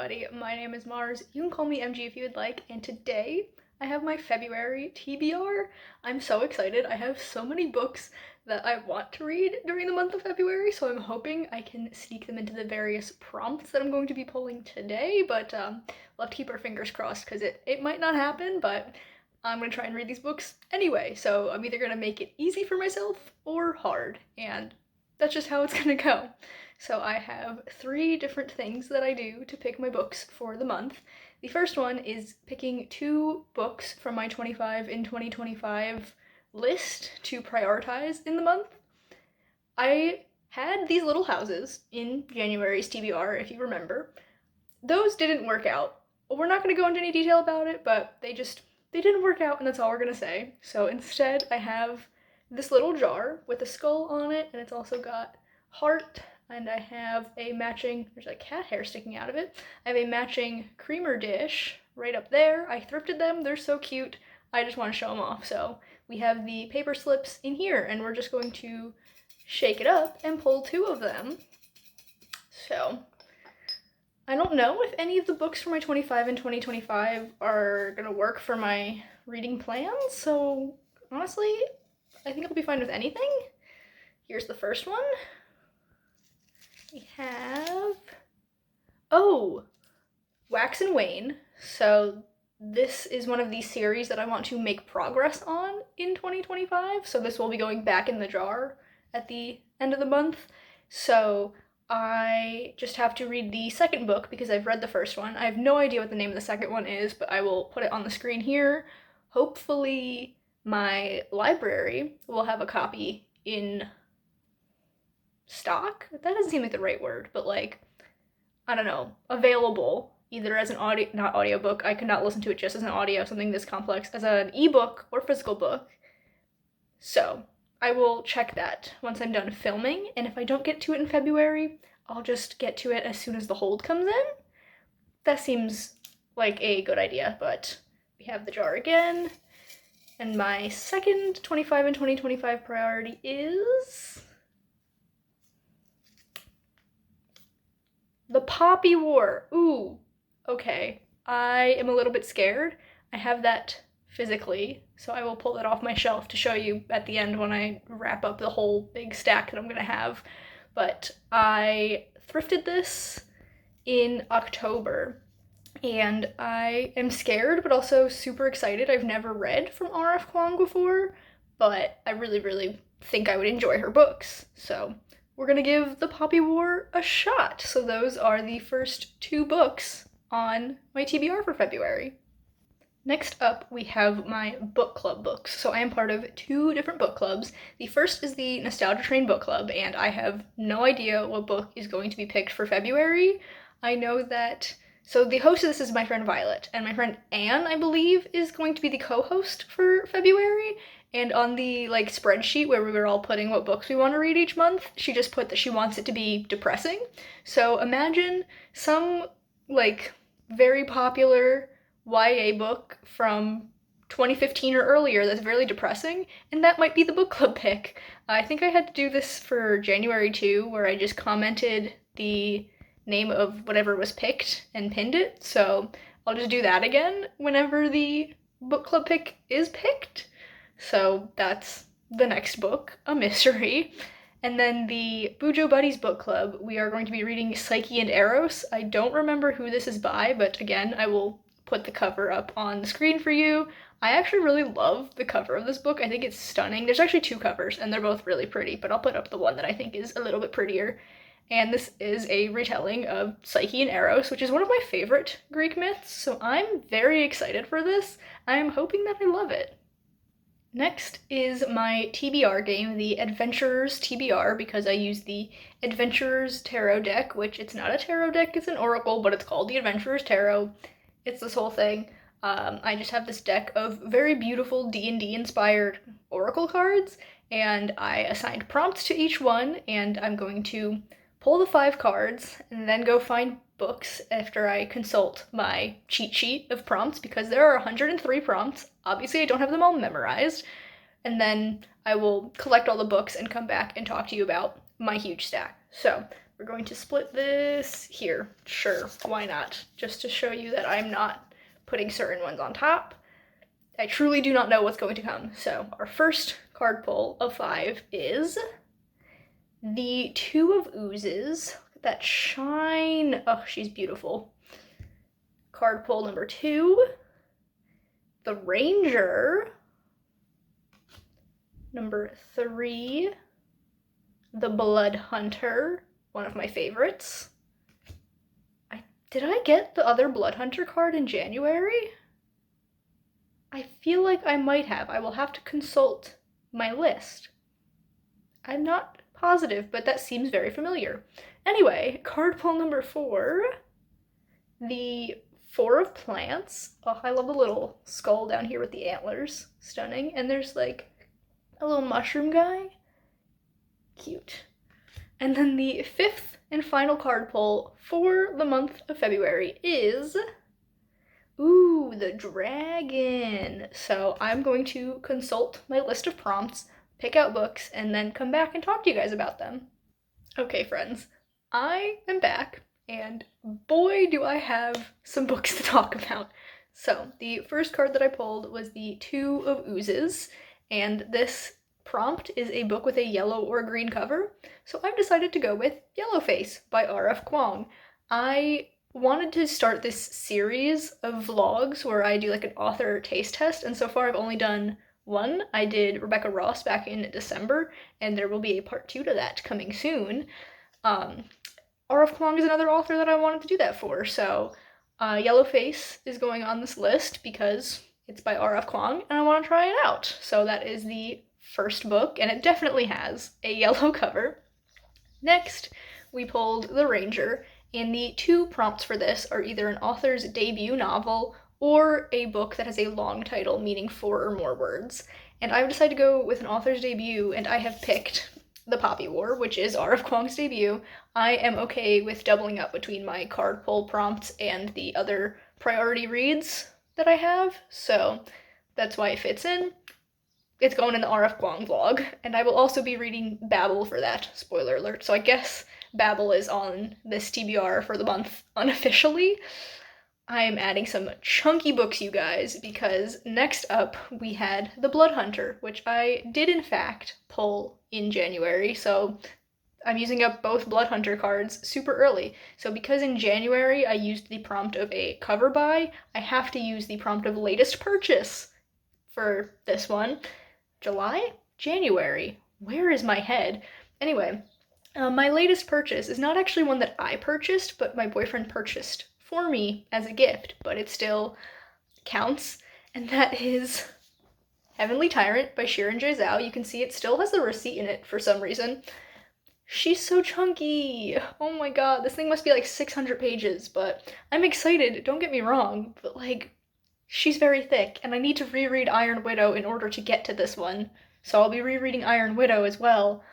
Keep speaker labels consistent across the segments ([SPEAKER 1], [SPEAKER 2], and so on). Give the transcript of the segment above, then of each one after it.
[SPEAKER 1] everybody, my name is Mars. You can call me MG if you would like, and today I have my February TBR. I'm so excited. I have so many books that I want to read during the month of February, so I'm hoping I can sneak them into the various prompts that I'm going to be pulling today, but we'll have to keep our fingers crossed because it might not happen, but I'm gonna try and read these books anyway, so I'm either gonna make it easy for myself or hard, and that's just how it's gonna go. So I have 3 different things that I do to pick my books for the month. The first one is picking 2 books from my 25 in 2025 list to prioritize in the month. I had these little houses in January's TBR, if you remember. Those didn't work out. We're not going to go into any detail about it, but they didn't work out, and that's all we're going to say. So instead, I have this little jar with a skull on it, and it's also got heart, and I have a matching, there's a cat hair sticking out of it. I have a matching creamer dish right up there. I thrifted them, they're so cute. I just want to show them off. So we have the paper slips in here, and we're just going to shake it up and pull 2 of them. So I don't know if any of the books for my 25 and 2025 are gonna work for my reading plans, so honestly, I think I'll be fine with anything. Here's the first one. We have, Wax and Wane. So this is one of these series that I want to make progress on in 2025, so this will be going back in the jar at the end of the month. So I just have to read the second book because I've read the first one. I have no idea what the name of the second one is, but I will put it on the screen here. Hopefully my library will have a copy in stock? That doesn't seem like the right word, but like, I don't know, available either as an not audiobook, I could not listen to it just as an audio, something this complex, as an ebook or physical book. So I will check that once I'm done filming, and if I don't get to it in February, I'll just get to it as soon as the hold comes in. That seems like a good idea, but we have the jar again. And my second 25 and 2025 priority is The Poppy War. Ooh, okay. I am a little bit scared. I have that physically, so I will pull that off my shelf to show you at the end when I wrap up the whole big stack that I'm gonna have. But I thrifted this in October, and I am scared but also super excited. I've never read from R.F. Kuang before, but I really, really think I would enjoy her books. So we're gonna give The Poppy War a shot. So those are the first 2 books on my TBR for February. Next up, we have my book club books. So I am part of 2 different book clubs. The first is the Nostalgia Train Book Club, and I have no idea what book is going to be picked for February. I know that, so the host of this is my friend Violet, and my friend Anne, I believe, is going to be the co-host for February. And on the like spreadsheet where we were all putting what books we want to read each month, she just put that she wants it to be depressing. So imagine some like very popular YA book from 2015 or earlier that's very depressing, and that might be the book club pick. I think I had to do this for January too, where I just commented the name of whatever was picked and pinned it, so I'll just do that again whenever the book club pick is picked. So that's the next book, a mystery. And then the Bujo Buddies book club, we are going to be reading Psyche and Eros. I don't remember who this is by, but again, I will put the cover up on the screen for you. I actually really love the cover of this book. I think it's stunning. There's actually 2 covers, and they're both really pretty, but I'll put up the one that I think is a little bit prettier. And this is a retelling of Psyche and Eros, which is one of my favorite Greek myths, so I'm very excited for this. I'm hoping that I love it. Next is my TBR game, the Adventurers TBR, because I use the Adventurers Tarot deck, which it's not a tarot deck, it's an oracle, but it's called the Adventurers Tarot. It's this whole thing. I just have this deck of very beautiful D&D inspired oracle cards, and I assigned prompts to each one, and I'm going to pull the 5 cards and then go find books after I consult my cheat sheet of prompts, because there are 103 prompts. Obviously, I don't have them all memorized. And then I will collect all the books and come back and talk to you about my huge stack. So we're going to split this here. Sure, why not? Just to show you that I'm not putting certain ones on top. I truly do not know what's going to come. So our first card pull of 5 is the Two of Oozes. Look at that shine. Oh, she's beautiful. Card pull number 2, the Ranger. Number 3, the Blood Hunter, one of my favorites. Did I get the other Blood Hunter card in January? I feel like I might have. I will have to consult my list. I'm not positive, but that seems very familiar. Anyway, card pull number 4, the Four of Plants. Oh, I love the little skull down here with the antlers. Stunning. And there's like a little mushroom guy. Cute. And then the 5th and final card pull for the month of February is, ooh, the dragon. So I'm going to consult my list of prompts, pick out books, and then come back and talk to you guys about them. Okay, friends, I am back, and boy, do I have some books to talk about. So the first card that I pulled was the Two of Oozes, and this prompt is a book with a yellow or green cover, so I've decided to go with Yellowface by R.F. Kuang. I wanted to start this series of vlogs where I do like an author taste test, and so far I've only done one. I did Rebecca Ross back in December, and there will be a part 2 to that coming soon. R.F. Kuang is another author that I wanted to do that for, so Yellowface is going on this list because it's by R.F. Kuang, and I want to try it out. So that is the first book, and it definitely has a yellow cover. Next, we pulled The Ranger, and the 2 prompts for this are either an author's debut novel or a book that has a long title meaning 4 or more words. And I've decided to go with an author's debut, and I have picked The Poppy War, which is R.F. Kuang's debut. I am okay with doubling up between my card pull prompts and the other priority reads that I have, so that's why it fits in. It's going in the R.F. Kuang vlog, and I will also be reading Babel for that, spoiler alert, so I guess Babel is on this TBR for the month unofficially. I am adding some chunky books, you guys, because next up we had The Blood Hunter, which I did in fact pull in January, so I'm using up both Blood Hunter cards super early. So because in January I used the prompt of a cover buy, I have to use the prompt of latest purchase for this one. July? January. Where is my head? Anyway, my latest purchase is not actually one that I purchased, but my boyfriend purchased for me as a gift, but it still counts, and that is Heavenly Tyrant by Shirin J. Zhao. You can see it still has the receipt in it for some reason. She's so chunky! Oh my god, this thing must be like 600 pages, but I'm excited, don't get me wrong, but like, she's very thick, and I need to reread Iron Widow in order to get to this one, so I'll be rereading Iron Widow as well.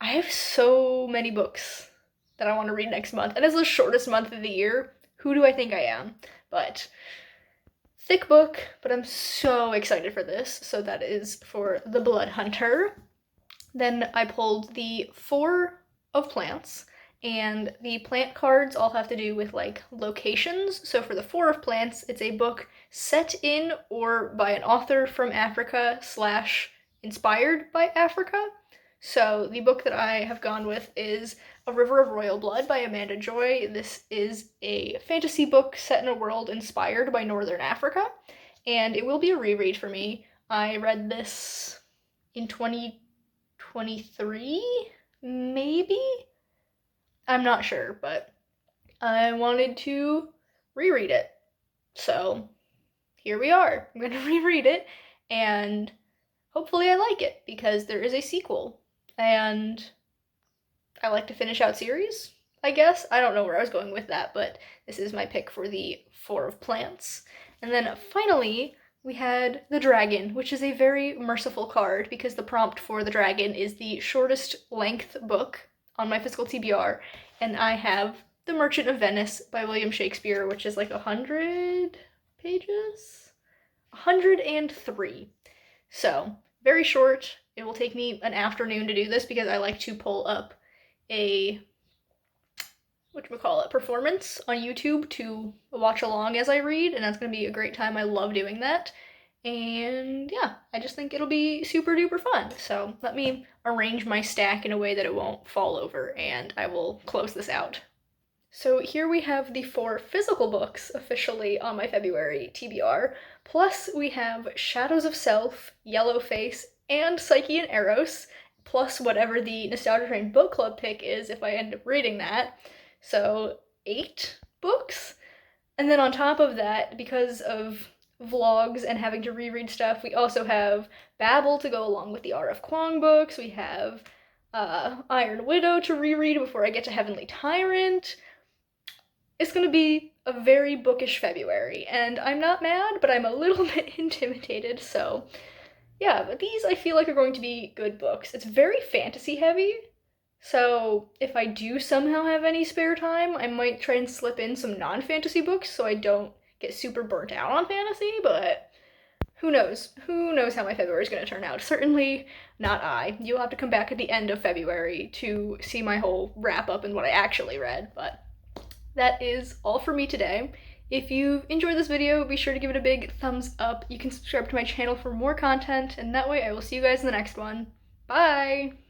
[SPEAKER 1] I have so many books that I want to read next month, and it's the shortest month of the year. Who do I think I am? But thick book, but I'm so excited for this. So that is for The Blood Hunter. Then I pulled the Four of Plants, and the plant cards all have to do with like locations. So for the Four of Plants, it's a book set in or by an author from Africa / inspired by Africa. So the book that I have gone with is A River of Royal Blood by Amanda Joy. This is a fantasy book set in a world inspired by Northern Africa, and it will be a reread for me. I read this in 2023, maybe? I'm not sure, but I wanted to reread it. So here we are. I'm gonna reread it, and hopefully I like it, because there is a sequel. And I like to finish out series, I guess. I don't know where I was going with that, but this is my pick for the Four of Plants. And then finally, we had the Dragon, which is a very merciful card because the prompt for the Dragon is the shortest length book on my physical TBR, and I have The Merchant of Venice by William Shakespeare, which is like 100 pages? 103. So, very short. It will take me an afternoon to do this because I like to pull up a whatchamacallit, performance on YouTube to watch along as I read, and that's gonna be a great time. I love doing that. And yeah, I just think it'll be super duper fun. So let me arrange my stack in a way that it won't fall over, and I will close this out. So here we have the 4 physical books officially on my February TBR, plus we have Shadows of Self, Yellowface, and Psyche and Eros, plus whatever the Nostalgia Train book club pick is if I end up reading that. So 8 books. And then on top of that, because of vlogs and having to reread stuff, we also have Babel to go along with the R.F. Kuang books. We have Iron Widow to reread before I get to Heavenly Tyrant. It's gonna be a very bookish February, and I'm not mad, but I'm a little bit intimidated, so yeah, but these I feel like are going to be good books. It's very fantasy heavy, so if I do somehow have any spare time, I might try and slip in some non-fantasy books so I don't get super burnt out on fantasy, but who knows? Who knows how my February is going to turn out? Certainly not I. You'll have to come back at the end of February to see my whole wrap up and what I actually read, but that is all for me today. If you enjoyed this video, be sure to give it a big thumbs up. You can subscribe to my channel for more content, and that way I will see you guys in the next one. Bye!